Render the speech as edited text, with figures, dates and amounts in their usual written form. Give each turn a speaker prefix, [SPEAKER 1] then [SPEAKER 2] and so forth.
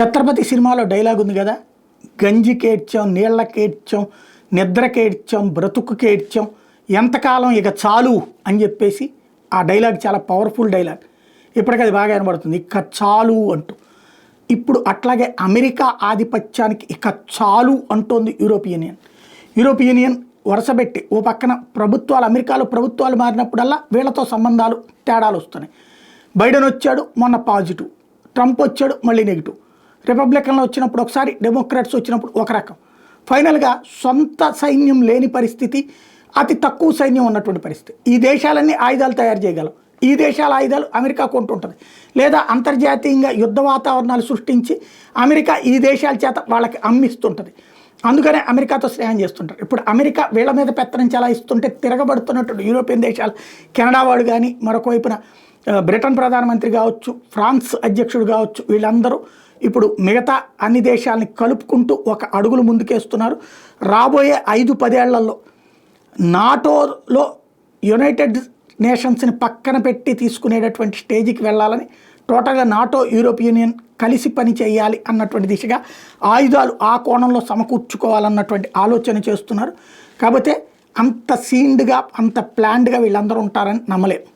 [SPEAKER 1] ఛత్రపతి సినిమాలో డైలాగ్ ఉంది కదా, గంజికేడ్చాం, నీళ్ళకేడ్చాం, నిద్రకేడ్చాం, బ్రతుకుకేడ్చాం, ఎంతకాలం ఇక చాలు అని చెప్పేసి ఆ డైలాగ్ చాలా పవర్ఫుల్ డైలాగ్. ఇప్పటికీ అది బాగా వినబడుతుంది, ఇక చాలు అంటూ. ఇప్పుడు అట్లాగే అమెరికా ఆధిపత్యానికి ఇక చాలు అంటోంది యూరోపియన్ యూనియన్. యూరోపియన్ యూనియన్ వరుసపెట్టి ఓ పక్కన ప్రభుత్వాలు, అమెరికాలో ప్రభుత్వాలు మారినప్పుడల్లా వీళ్ళతో సంబంధాలు తేడాలు వస్తున్నాయి. బైడెన్ వచ్చాడు మొన్న పాజిటివ్, ట్రంప్ వచ్చాడు మళ్ళీ నెగిటివ్, రిపబ్లికన్లో వచ్చినప్పుడు ఒకసారి, డెమోక్రాట్స్ వచ్చినప్పుడు ఒక రకం. ఫైనల్గా సొంత సైన్యం లేని పరిస్థితి, అతి తక్కువ సైన్యం ఉన్నటువంటి పరిస్థితి. ఈ దేశాలన్నీ ఆయుధాలు తయారు చేయగలవు, ఈ దేశాల ఆయుధాలు అమెరికా కొంటుంటుంది, లేదా అంతర్జాతీయంగా యుద్ధ వాతావరణాలు సృష్టించి అమెరికా ఈ దేశాల చేత వాళ్ళకి అమ్మిస్తుంటుంది. అందుకనే అమెరికాతో స్నేహం చేస్తుంటారు. ఇప్పుడు అమెరికా వీళ్ళ మీద పెత్తనం చెలాయిస్తుంటే తిరగబడుతున్నటువంటి యూరోపియన్ దేశాలు, కెనడా వాడు కానీ, మరొక వైపున బ్రిటన్ ప్రధానమంత్రి కావచ్చు, ఫ్రాన్స్ అధ్యక్షుడు కావచ్చు, వీళ్ళందరూ ఇప్పుడు మిగతా అన్ని దేశాలని కలుపుకుంటూ ఒక అడుగులు ముందుకేస్తున్నారు. రాబోయే 5-10 ఏళ్లలో నాటోలో యునైటెడ్ నేషన్స్ని పక్కన పెట్టి తీసుకునేటటువంటి స్టేజ్కి వెళ్ళాలని, టోటల్గా నాటో యూరోపియన్ యూనియన్ కలిసి పని చేయాలి అన్నటువంటి దిశగా ఆయుధాలు ఆ కోణంలో సమకూర్చుకోవాలన్నటువంటి ఆలోచన చేస్తున్నారు. కాకపోతే అంత సీన్డ్గా, అంత ప్లాన్డ్గా వీళ్ళందరూ ఉంటారని నమ్మలేము.